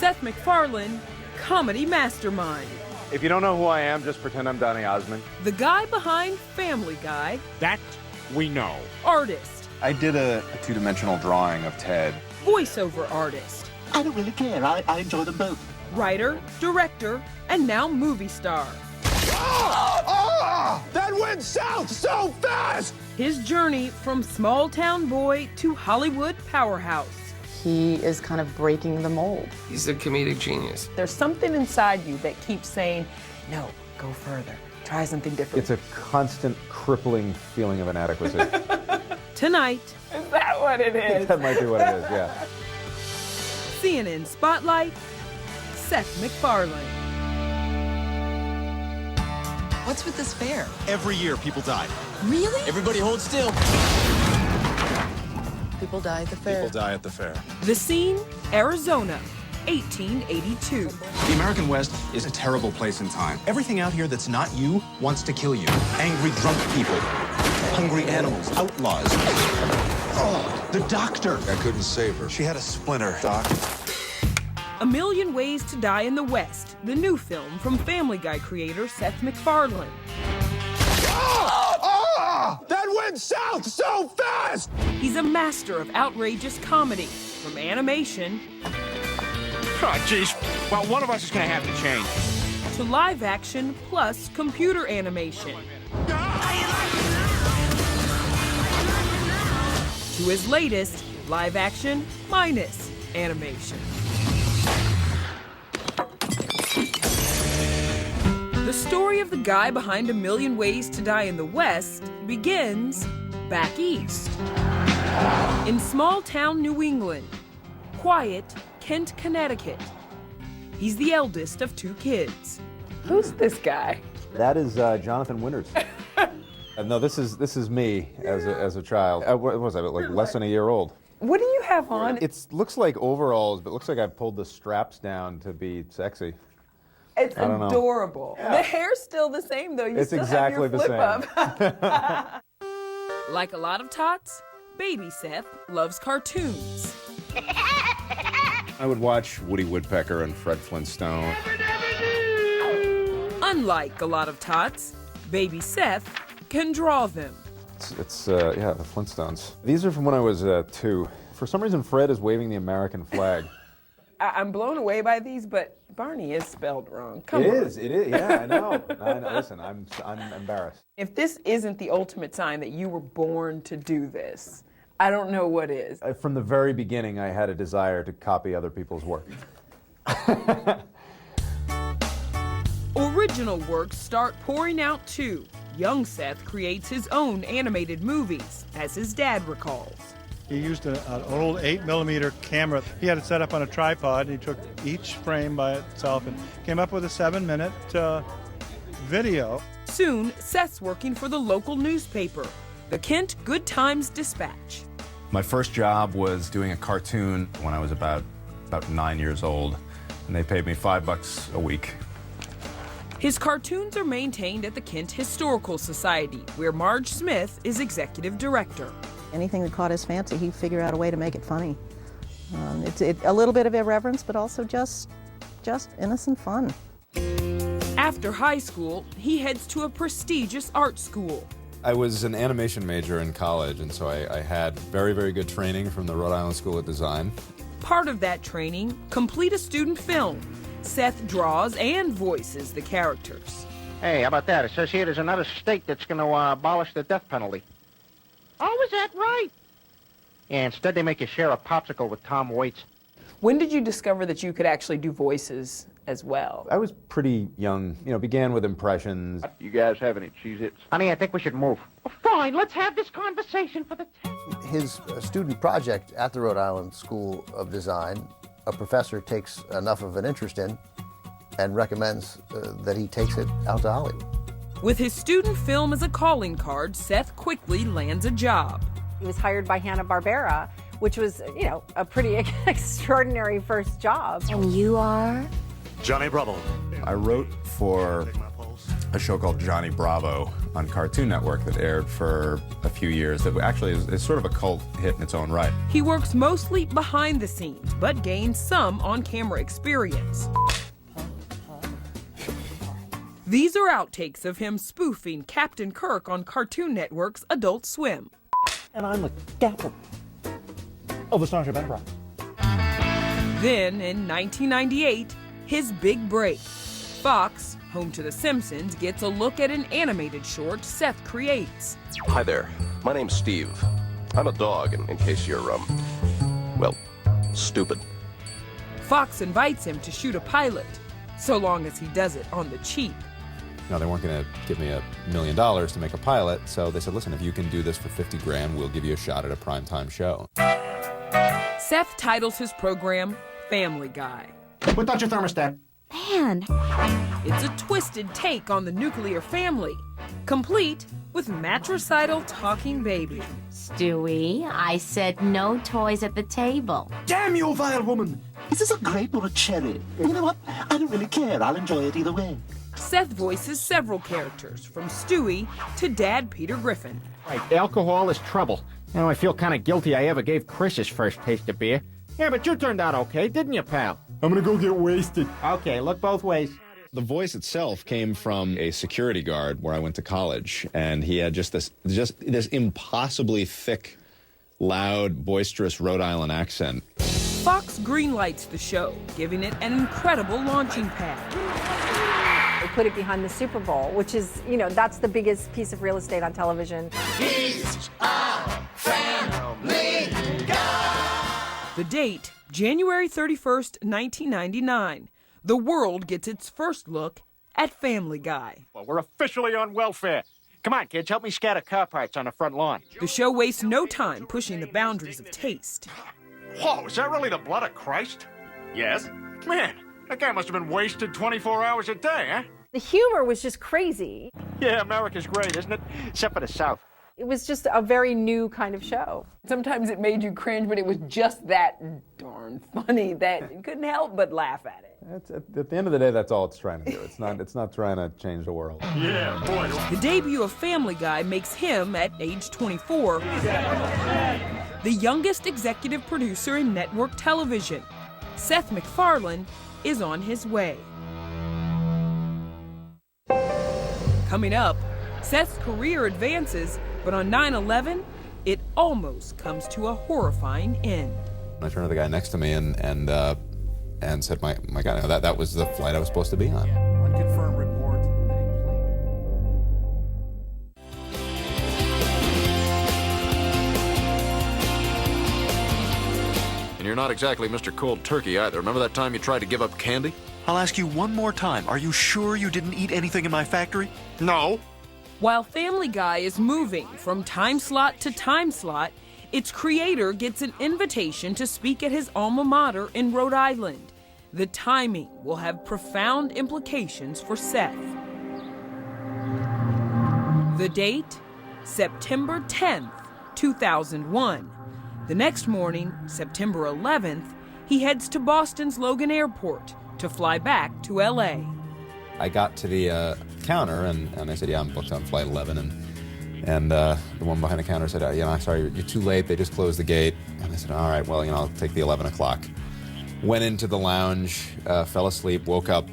Seth MacFarlane, comedy mastermind. If you don't know who I am, just pretend I'm Donny Osmond. The guy behind Family Guy. That we know. Artist. I did a two-dimensional drawing of Ted. Voiceover artist. I don't really care. I enjoy them both. Writer, director, and now movie star. That went south so fast! His journey from small-town boy to Hollywood powerhouse. He is kind of breaking the mold. He's a comedic genius. There's something inside you that keeps saying, no, go further, try something different. It's a constant crippling feeling of inadequacy. Tonight. Is that what it is? That might be what it is, yeah. CNN Spotlight, Seth MacFarlane. What's with this fair? Every year, people die. Really? Everybody hold still. People die at the fair. People die at the fair. The scene, Arizona, 1882. The American West is a terrible place in time. Everything out here that's not you wants to kill you. Angry, drunk people, hungry animals, outlaws. Oh, the doctor. I couldn't save her. She had a splinter, Doc. A Million Ways to Die in the West, the new film from Family Guy creator Seth MacFarlane. That went south so fast! He's a master of outrageous comedy, from animation Oh, jeez. Well, one of us is going to have to change. to live action plus computer animation. To his latest, live action minus animation. The story of the guy behind A Million Ways to Die in the West begins back east. In small-town New England, quiet Kent, Connecticut. He's the eldest of two kids. Who's this guy? That is Jonathan Winters. No, this is me as a child. What was I, like less than a year old? What do you have on? It looks like overalls, but it looks like I've pulled the straps down to be sexy. It's I don't know. adorable. Yeah. The hair's still the same, though. You It's still exactly have your the flip same. up. Like a lot of tots, baby Seth loves cartoons. I would watch Woody Woodpecker and Fred Flintstone. Unlike a lot of tots, baby Seth can draw them. It's the Flintstones. These are from when I was 2. For some reason, Fred is waving the American flag. I'm blown away by these, but Barney is spelled wrong. Come on. It is, yeah, I know. Listen, I'm embarrassed. If this isn't the ultimate sign that you were born to do this, I don't know what is. From the very beginning, I had a desire to copy other people's work. Original works start pouring out too. Young Seth creates his own animated movies, as his dad recalls. He used an old 8mm camera. He had it set up on a tripod. He took each frame by itself and came up with a 7-minute video. Soon, Seth's working for the local newspaper, the Kent Good Times Dispatch. My first job was doing a cartoon when I was about 9 years old, and they paid me $5 a week. His cartoons are maintained at the Kent Historical Society, where Marge Smith is executive director. Anything that caught his fancy, he'd figure out a way to make it funny. It's a little bit of irreverence, but also just innocent fun. After high school, he heads to a prestigious art school. I was an animation major in college, and so I had very, very good training from the Rhode Island School of Design. Part of that training, complete a student film. Seth draws and voices the characters. Hey, how about that? It says here there's another state that's going to abolish the death penalty. Oh, is that right? Yeah, instead they make you share a popsicle with Tom Waits. When did you discover that you could actually do voices as well? I was pretty young, began with impressions. You guys have any Cheez-Its? Honey, I think we should move. Oh, fine, let's have this conversation for the test. His student project at the Rhode Island School of Design, a professor takes enough of an interest in and recommends that he takes it out to Hollywood. With his student film as a calling card, Seth quickly lands a job. He was hired by Hanna-Barbera, which was, a pretty extraordinary first job. And you are? Johnny Brubble. I wrote for a show called Johnny Bravo on Cartoon Network that aired for a few years that actually is sort of a cult hit in its own right. He works mostly behind the scenes, but gains some on-camera experience. These are outtakes of him spoofing Captain Kirk on Cartoon Network's Adult Swim. And I'm the captain of the Starship Enterprise. Then, in 1998, his big break. Fox, home to The Simpsons, gets a look at an animated short Seth creates. Hi there. My name's Steve. I'm a dog, in case you're, well, stupid. Fox invites him to shoot a pilot, so long as he does it on the cheap. You know, they weren't going to give me $1 million to make a pilot, so they said, listen, if you can do this for 50 grand, we'll give you a shot at a primetime show. Seth titles his program Family Guy. Put down your thermostat. Man. It's a twisted take on the nuclear family, complete with matricidal talking baby. Stewie, I said no toys at the table. Damn you, vile woman! Is this a grape or a cherry? You know what? I don't really care. I'll enjoy it either way. Seth voices several characters, from Stewie to Dad Peter Griffin. Right, alcohol is trouble. Now I feel kind of guilty I ever gave Chris his first taste of beer. Yeah, but you turned out okay, didn't you, pal? I'm going to go get wasted. Okay, look both ways. The voice itself came from a security guard where I went to college, and he had just this impossibly thick, loud, boisterous Rhode Island accent. Fox greenlights the show, giving it an incredible launching pad. They put it behind the Super Bowl, which is, you know, that's the biggest piece of real estate on television. He's a family guy. The date, January 31st, 1999. The world gets its first look at Family Guy. Well, we're officially on welfare. Come on, kids, help me scatter car parts on the front lawn. The show wastes no time pushing the boundaries of taste. Whoa, is that really the blood of Christ? Yes. Man, that guy must have been wasted 24 hours a day, huh? The humor was just crazy. Yeah, America's great, isn't it? Except for the South. It was just a very new kind of show. Sometimes it made you cringe, but it was just that darn funny that you couldn't help but laugh at it. At the end of the day, that's all it's trying to do. It's not trying to change the world. Yeah, boy. The debut of Family Guy makes him, at age 24, the youngest executive producer in network television. Seth MacFarlane is on his way. Coming up, Seth's career advances, but on 9/11, it almost comes to a horrifying end. I turned to the guy next to me and said, my God, that was the flight I was supposed to be on. Unconfirmed report that a And you're not exactly Mr. Cold Turkey either. Remember that time you tried to give up candy? I'll ask you one more time. Are you sure you didn't eat anything in my factory? No. While Family Guy is moving from time slot to time slot, its creator gets an invitation to speak at his alma mater in Rhode Island. The timing will have profound implications for Seth. The date? September 10th, 2001. The next morning, September 11th, he heads to Boston's Logan Airport to fly back to LA. I got to the counter and I said, yeah, I'm booked on flight 11. And the one behind the counter said, I'm sorry, you're too late. They just closed the gate. And I said, all right, well, I'll take the 11 o'clock. Went into the lounge, fell asleep, woke up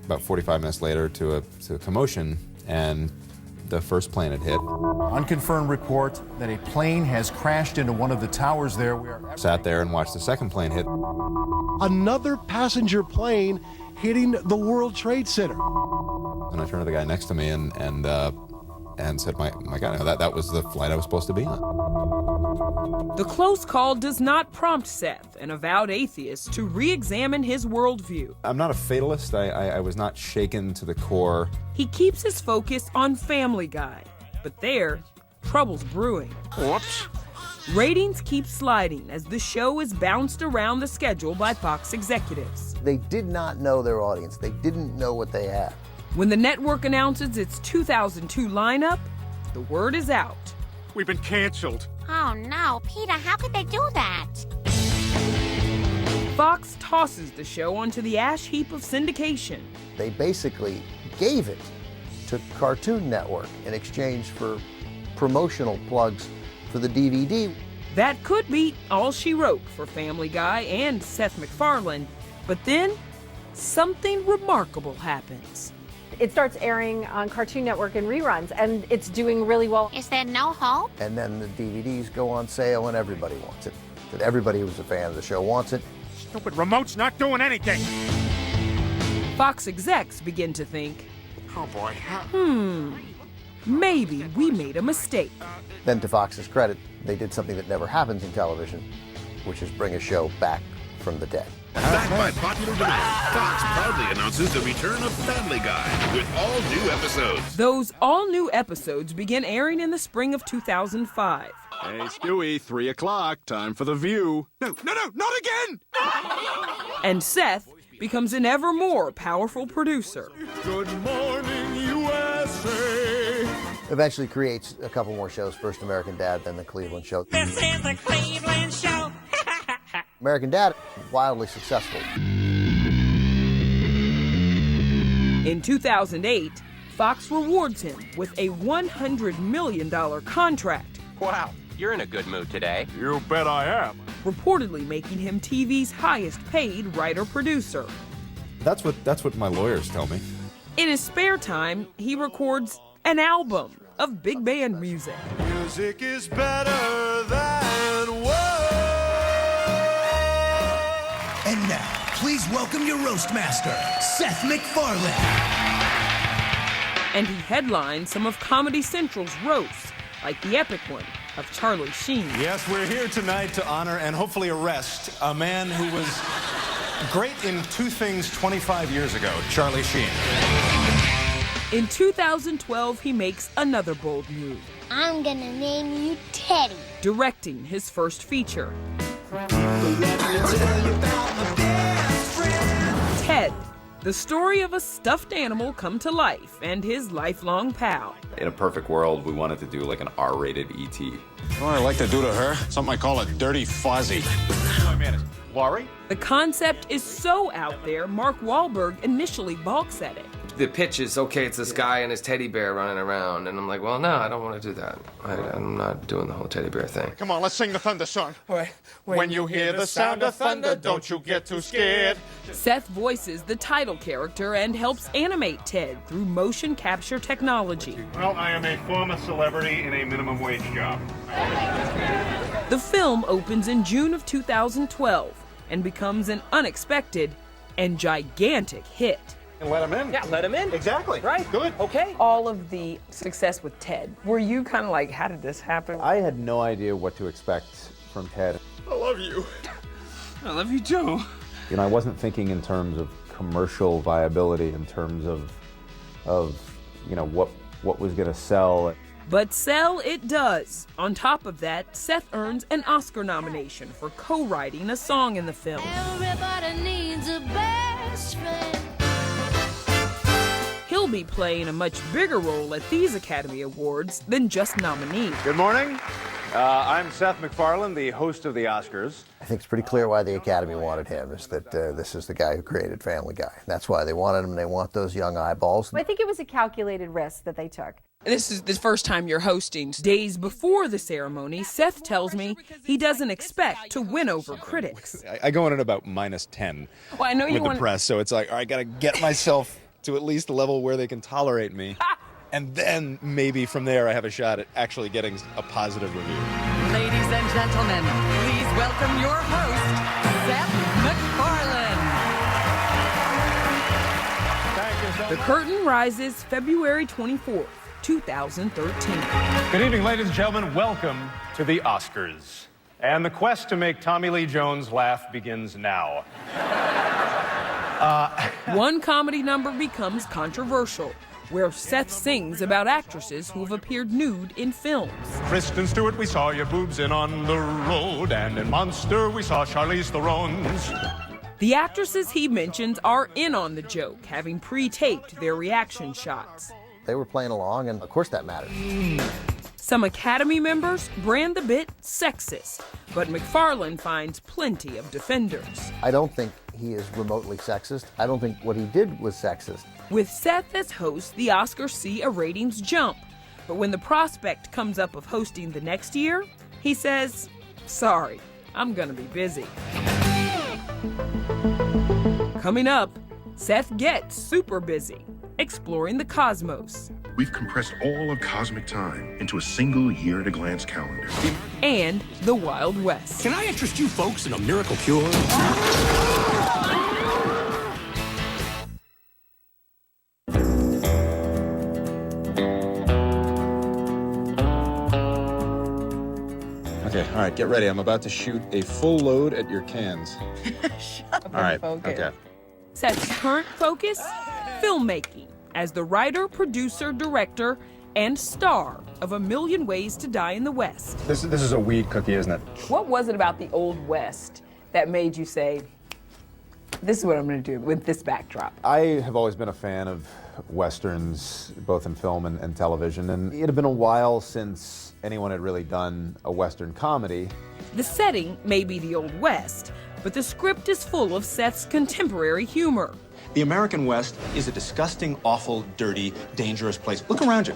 about 45 minutes later to a commotion, and the first plane had hit. Unconfirmed report that a plane has crashed into one of the towers there. Sat there and watched the second plane hit. Another passenger plane hitting the World Trade Center. And I turned to the guy next to me and said, my God, that was the flight I was supposed to be on. The close call does not prompt Seth, an avowed atheist, to re-examine his worldview. I'm not a fatalist. I was not shaken to the core. He keeps his focus on Family Guy, but there, trouble's brewing. Whoops. Ratings keep sliding as the show is bounced around the schedule by Fox executives. They did not know their audience. They didn't know what they had. When the network announces its 2002 lineup, the word is out. We've been canceled. Oh no, Peter, how could they do that? Fox tosses the show onto the ash heap of syndication. They basically gave it to Cartoon Network in exchange for promotional plugs for the DVD. That could be all she wrote for Family Guy and Seth MacFarlane, but then something remarkable happens. It starts airing on Cartoon Network in reruns, and it's doing really well. Is there no hope? And then the DVDs go on sale and everybody wants it. That everybody who's a fan of the show wants it. Stupid remote's not doing anything. Fox execs begin to think, Oh boy. maybe we made a mistake. Then to Fox's credit, they did something that never happens in television, which is bring a show back from the dead. Backed by popular demand, Fox proudly announces the return of Family Guy with all new episodes. Those all-new episodes begin airing in the spring of 2005. Hey, Stewie, 3 o'clock, time for The View. No, not again! And Seth becomes an ever more powerful producer. Good morning, USA! Eventually creates a couple more shows, first American Dad, then The Cleveland Show. This is the Cleveland Show. American Dad, wildly successful. In 2008, Fox rewards him with a $100 million contract. Wow, you're in a good mood today. You bet I am. Reportedly making him TV's highest paid writer-producer. That's what my lawyers tell me. In his spare time, he records an album of big band music. Music is better than words. And now, please welcome your roast master, Seth MacFarlane. And he headlines some of Comedy Central's roasts, like the epic one of Charlie Sheen. Yes, we're here tonight to honor and hopefully arrest a man who was great in two things 25 years ago, Charlie Sheen. In 2012, he makes another bold move. I'm gonna name you Teddy. Directing his first feature. Ted, the story of a stuffed animal come to life and his lifelong pal. In a perfect world, we wanted to do like an R-rated E.T. You know what I like to do to her? Something I call a dirty fuzzy. Laurie? The concept is so out there, Mark Wahlberg initially balks at it. The pitch is, okay, it's this guy and his teddy bear running around. And I'm like, well, no, I don't want to do that. I'm not doing the whole teddy bear thing. Come on, let's sing the thunder song. When you hear the sound of thunder, don't you get too scared. Seth voices the title character and helps animate Ted through motion capture technology. Well, I am a former celebrity in a minimum wage job. The film opens in June of 2012 and becomes an unexpected and gigantic hit. And let him in. Yeah, let him in. Exactly. Right. Good. Okay. All of the success with Ted, were you kind of like, how did this happen? I had no idea what to expect from Ted. I love you. I love you too. You know, I wasn't thinking in terms of commercial viability, in terms of you know, what was going to sell. But sell it does. On top of that, Seth earns an Oscar nomination for co-writing a song in the film. Everybody needs a best friend. He'll be playing a much bigger role at these Academy Awards than just nominee. Good morning. I'm Seth MacFarlane, the host of the Oscars. I think it's pretty clear why the Academy wanted him, is that this is the guy who created Family Guy. That's why they wanted him. They want those young eyeballs. I think it was a calculated risk that they took. This is the first time you're hosting. Days before the ceremony, Seth tells me he doesn't expect to win over critics. I go in at about -10 Well, I know you with the want press, so it's like, all right, I got to get myself to at least a level where they can tolerate me. And then maybe from there I have a shot at actually getting a positive review. Ladies and gentlemen, please welcome your host, Seth MacFarlane. The curtain rises February 24th, 2013. Good evening, ladies and gentlemen. Welcome to the Oscars. And the quest to make Tommy Lee Jones laugh begins now. One comedy number becomes controversial, where Seth sings about actresses who have appeared nude in films. Kristen Stewart, we saw your boobs in On the Road, and in Monster, we saw Charlize Theron's. The actresses he mentions are in on the joke, having pre-taped their reaction shots. They were playing along, and of course that mattered. Some Academy members brand the bit sexist, but MacFarlane finds plenty of defenders. I don't think he is remotely sexist. I don't think what he did was sexist. With Seth as host, the Oscars see a ratings jump. But when the prospect comes up of hosting the next year, he says, sorry, I'm gonna be busy. Coming up, Seth gets super busy, exploring the cosmos. We've compressed all of cosmic time into a single year-at-a-glance calendar. And the Wild West. Can I interest you folks in a miracle cure? Okay, all right, get ready. I'm about to shoot a full load at your cans. Shut up. All right, focus. okay. Seth's current focus? Filmmaking, as the writer, producer, director, and star of A Million Ways to Die in the West. This is a weed cookie, isn't it? What was it about the Old West that made you say, this is what I'm going to do with this backdrop? I have always been a fan of Westerns, both in film and television, and it had been a while since anyone had really done a Western comedy. The setting may be the Old West, but the script is full of Seth's contemporary humor. The American West is a disgusting, awful, dirty, dangerous place. Look around you.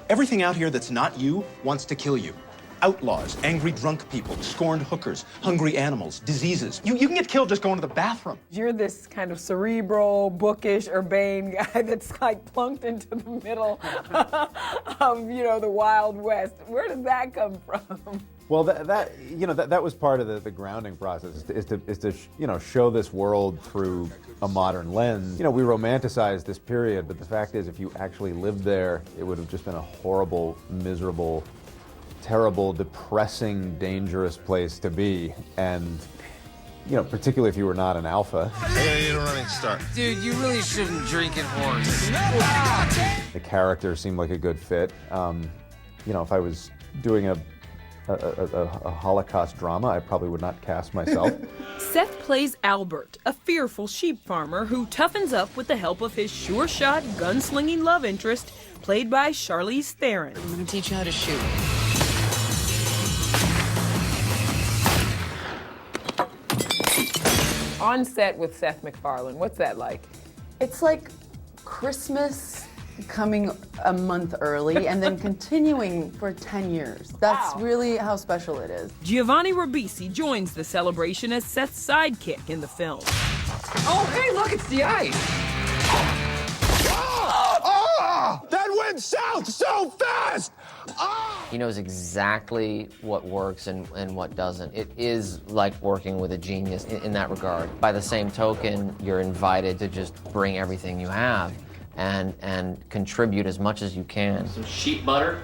Everything out here that's not you wants to kill you. Outlaws, angry drunk people, scorned hookers, hungry animals, diseases. You can get killed just going to the bathroom. You're this kind of cerebral, bookish, urbane guy that's like plunked into the middle of, the Wild West. Where did that come from? Well, that was part of the grounding process, is to show this world through a modern lens. We romanticize this period, but the fact is, if you actually lived there, it would have just been a horrible, miserable, terrible, depressing, dangerous place to be. And, particularly if you were not an alpha. I gotta get a running start. Dude, you really shouldn't drink and horse. The character seemed like a good fit. If I was doing a Holocaust drama, I probably would not cast myself. Seth plays Albert, a fearful sheep farmer who toughens up with the help of his sure-shot, gunslinging love interest, played by Charlize Theron. I'm gonna teach you how to shoot. On set with Seth MacFarlane, what's that like? It's like Christmas coming a month early and then continuing for 10 years. That's really how special it is. Giovanni Ribisi joins the celebration as Seth's sidekick in the film. Oh, hey, look, it's the ice. That went south so fast! He knows exactly what works and what doesn't. It is like working with a genius in that regard. By the same token, you're invited to just bring everything you have and contribute as much as you can. Some sheep butter.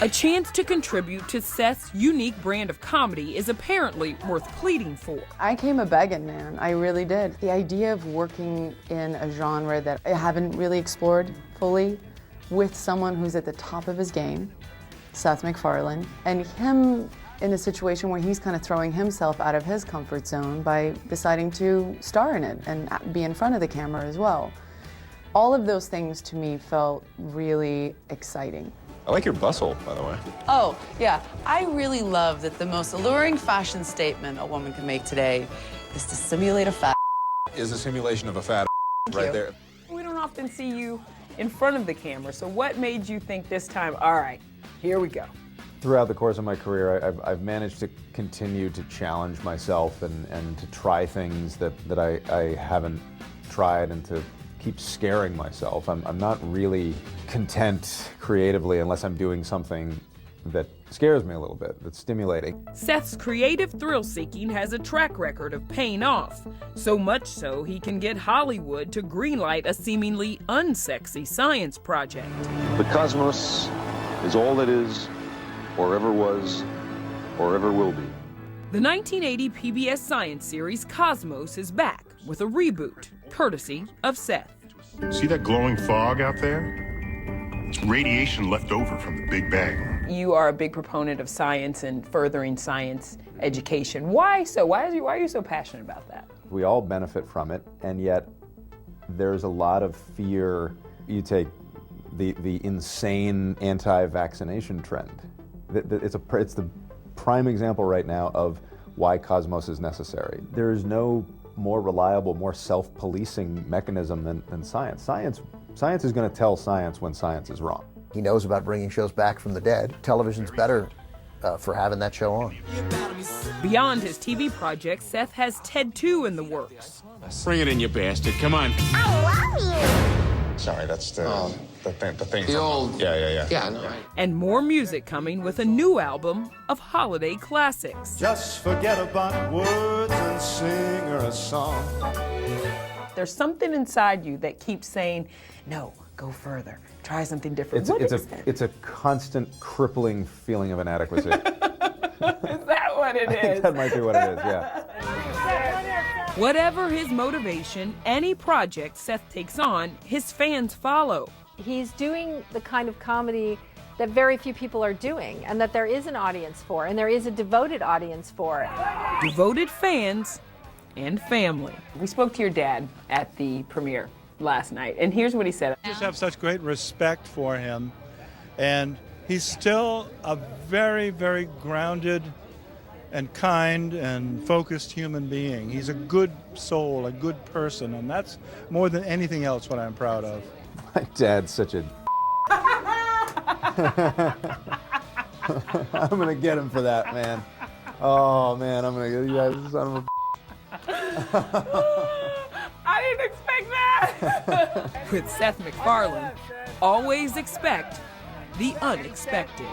A chance to contribute to Seth's unique brand of comedy is apparently worth pleading for. I came a begging, man. I really did. The idea of working in a genre that I haven't really explored fully with someone who's at the top of his game, Seth MacFarlane, and him in a situation where he's kind of throwing himself out of his comfort zone by deciding to star in it and be in front of the camera as well. All of those things to me felt really exciting. I like your bustle, by the way. Oh, yeah. I really love that the most alluring fashion statement a woman can make today is to simulate a fat. Is a simulation of a fat right there. We don't often see you in front of the camera, so what made you think this time, all right, here we go? Throughout the course of my career, I've managed to continue to challenge myself and to try things that I haven't tried and to keep scaring myself. I'm not really content creatively unless I'm doing something that scares me a little bit, that's stimulating. Seth's creative thrill-seeking has a track record of paying off, so much so he can get Hollywood to greenlight a seemingly unsexy science project. The cosmos is all that is, or ever was, or ever will be. The 1980 PBS science series Cosmos is back with a reboot, courtesy of Seth. See that glowing fog out there? It's radiation left over from the Big Bang. You are a big proponent of science and furthering science education. Why so? Why are you so passionate about that? We all benefit from it, and yet there's a lot of fear. You take the insane anti-vaccination trend. It's the prime example right now of why Cosmos is necessary. There is no more reliable, more self-policing mechanism than science. Science is going to tell science when science is wrong. He knows about bringing shows back from the dead. Television's better for having that show on. Beyond his TV projects, Seth has TED 2 in the works. Bring it in, you bastard. Come on. I love you. Sorry, that's the thing. The old... Yeah. Yeah, no. And more music coming with a new album of holiday classics. Just forget about words and sing her a song. There's something inside you that keeps saying, no, go further. Try something different. It's a constant crippling feeling of inadequacy. Is that what it is? That might be what it is, yeah. Whatever his motivation, any project Seth takes on, his fans follow. He's doing the kind of comedy that very few people are doing, and that there is an audience for, and there is a devoted audience for. Devoted fans and family. We spoke to your dad at the premiere last night, and here's what he said. I just have such great respect for him, and he's still a very, very grounded and kind and focused human being. He's a good soul, a good person, and that's more than anything else what I'm proud of. My dad's such a... I'm gonna get him for that, man. Oh, man, I'm gonna get you guys, son of a... I didn't expect that. With Seth MacFarlane, always expect the unexpected.